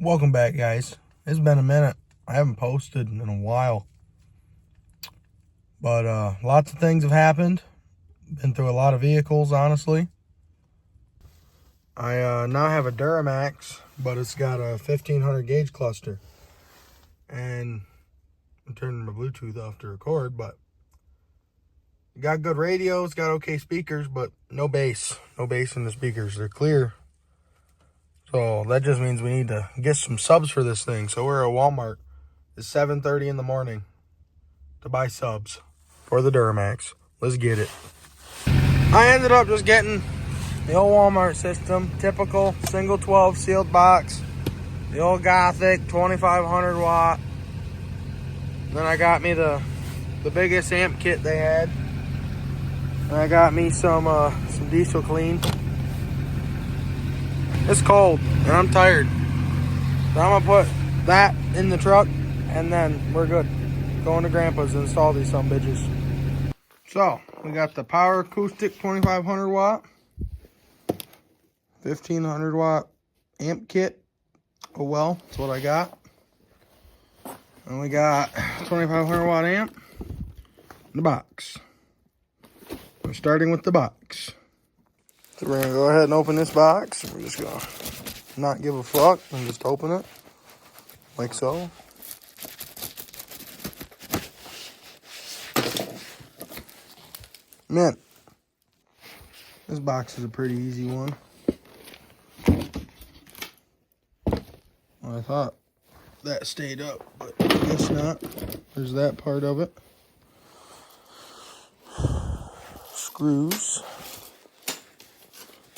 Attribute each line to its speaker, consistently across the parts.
Speaker 1: Welcome back, guys. It's been a minute. I haven't posted in a while. But lots of things have happened. Been through a lot of vehicles, honestly. I now have a dmax, but it's got a 1500 gauge cluster. And I'm turning my Bluetooth off to record, but got good radio, it's got okay speakers, but no bass. No bass in the speakers. They're clear. So that just means we need to get some subs for this thing. So we're at Walmart. It's 7:30 in the morning to buy subs for the Duramax. Let's get it. I ended up just getting the old Walmart system. Typical single 12 sealed box. The old Gothic 2500 watt. Then I got me the biggest amp kit they had. And I got me some diesel clean. It's cold and I'm tired. So I'm gonna put that in the truck and then we're good. Going to Grandpa's and install these some bitches. So we got the Power Acoustic 2500 watt, 1500 watt amp kit. Oh well, that's what I got. And we got 2500 watt amp in the box. We're starting with the box. So we're gonna go ahead and open this box. We're just gonna not give a fuck and just open it like so. Man, this box is a pretty easy one. Well, I thought that stayed up, but I guess not. There's that part of it. Screws.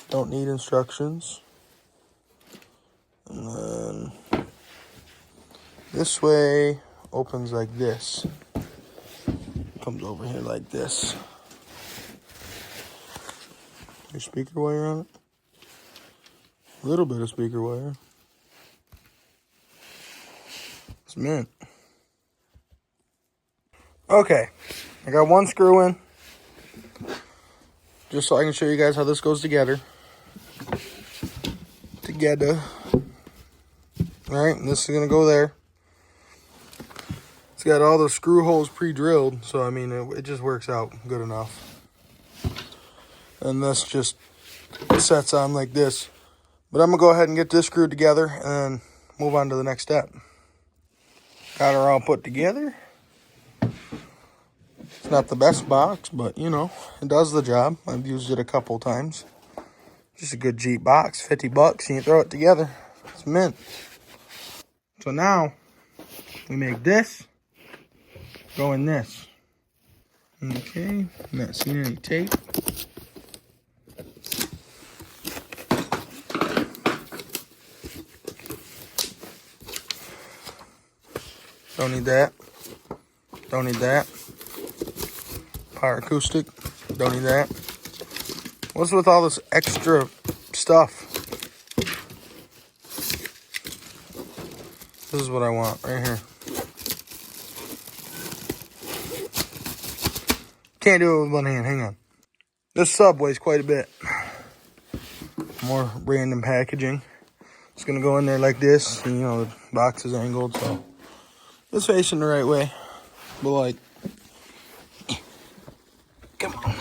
Speaker 1: Don't need instructions. And then this way opens like this. Comes over here like this. Your speaker wire on it. A little bit of speaker wire. It's mint. Okay, I got one screw in. Just so I can show you guys how this goes together. Alright, this is gonna go there. It's got all the screw holes pre-drilled, so I mean it just works out good enough. And this just sets on like this. But I'm gonna go ahead and get this screwed together and move on to the next step. Got her all put together. It's not the best box, but you know, it does the job. I've used it a couple times. Just a good Jeep box, 50 bucks, and you throw it together. It's mint. So now, we make this go in this. Okay, not seeing any tape. Don't need that. Don't need that. Power Acoustic. Don't need that. What's with all this extra stuff? This is what I want right here. Can't do it with one hand. Hang on. This sub weighs quite a bit. More random packaging. It's going to go in there like this. And, you know, the box is angled, so it's facing the right way. But, like, come on.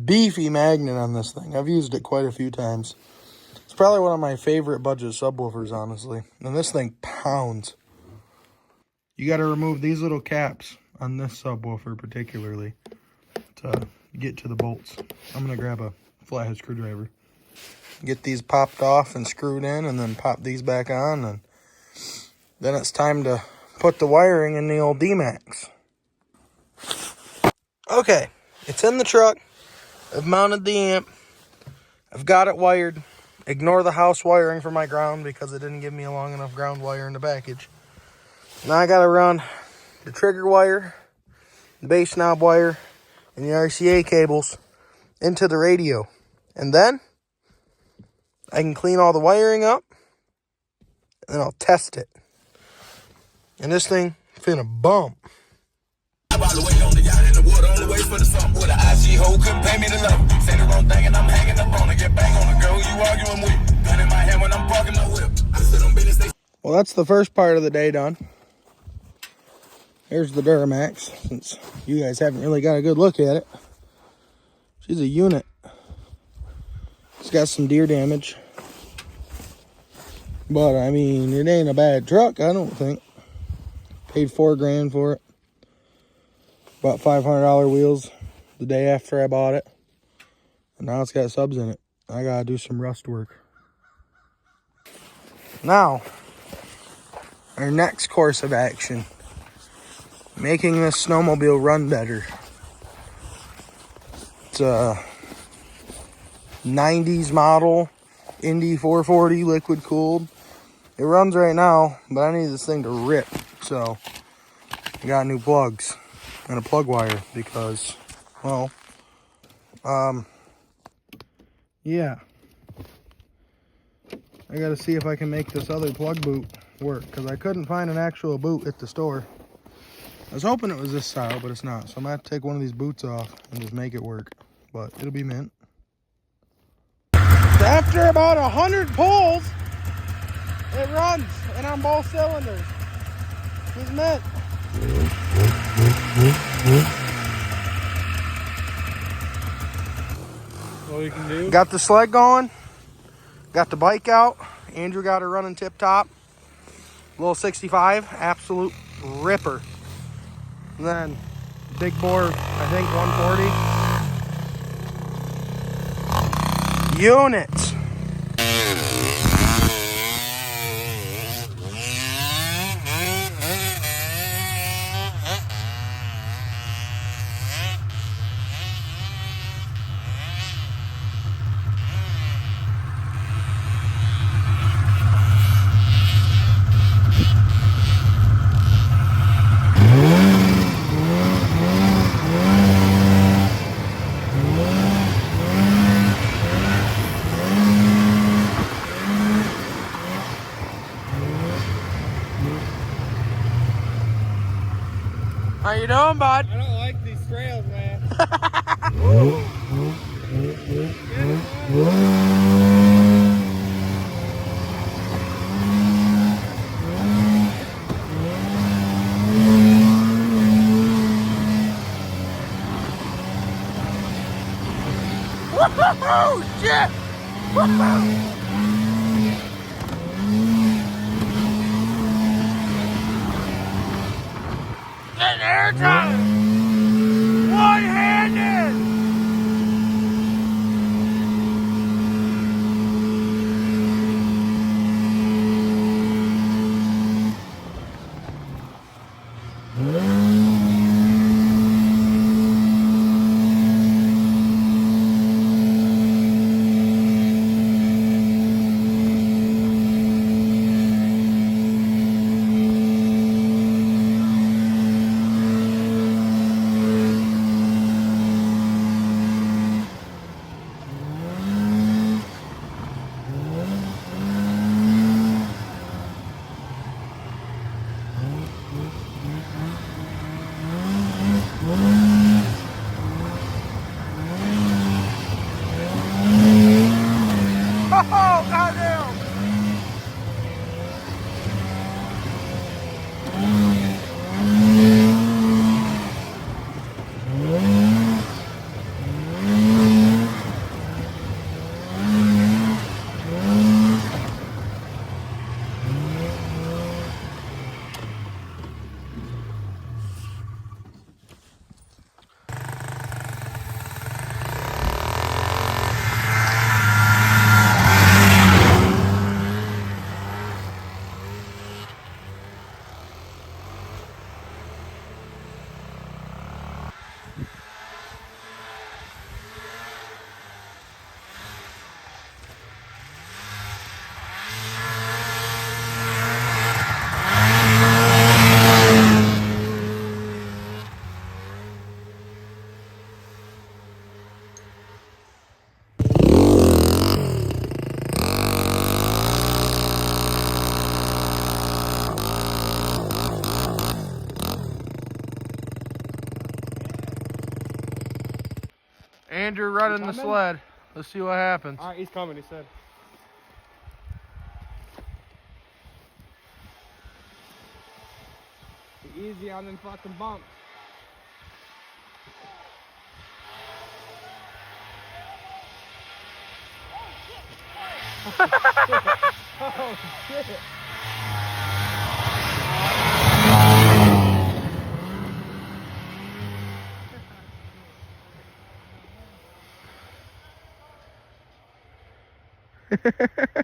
Speaker 1: Beefy magnet on this thing. I've used it quite a few times. It's probably one of my favorite budget subwoofers, honestly. And this thing pounds. You got to remove these little caps on this subwoofer particularly to get to the bolts. I'm going to grab a flathead screwdriver. Get these popped off and screwed in, and then pop these back on. And then it's time to put the wiring in the old dmax. Okay, it's in the truck. I've mounted the amp. I've got it wired. Ignore the house wiring for my ground because it didn't give me a long enough ground wire in the package. Now I gotta run the trigger wire, the bass knob wire, and the RCA cables into the radio. And then I can clean all the wiring up and I'll test it. And this thing finna bump.
Speaker 2: For the sump with an IG hoe, couldn't pay me to love. Say the wrong thing and I'm hanging up on her. Get bang on her.
Speaker 1: Well, that's the first part of the day done. Here's the Duramax, since you guys haven't really got a good look at it. She's a unit. It's got some deer damage. But, I mean, it ain't a bad truck, I don't think. Paid $4 grand for it. About $500 wheels the day after I bought it. And now it's got subs in it. I gotta do some rust work. Now, our next course of action. Making this snowmobile run better. It's a 90s model Indy 440 liquid cooled. It runs right now, but I need this thing to rip. So, I got new plugs and a plug wire because, well, yeah. I gotta see if I can make this other plug boot work because I couldn't find an actual boot at the store. I was hoping it was this style, but it's not. So I'm gonna have to take one of these boots off and just make it work. But it'll be mint. After about 100 pulls, it runs and on both cylinders. It's mint.
Speaker 2: All you can do.
Speaker 1: Got the sled going. Got the bike out. Andrew got her running tip top. Little 65, absolute ripper. And then big bore, I think 140. Units. How you doing, bud?
Speaker 2: I don't like these trails, man.
Speaker 1: Woohoo! Shit! Woohoo! Get air time! One-handed! Oh, goddamn! Andrew running the sled. Let's see what happens.
Speaker 2: All right, he's coming, he said. Easy on them fucking bumps. Oh shit.
Speaker 3: Ha ha ha ha.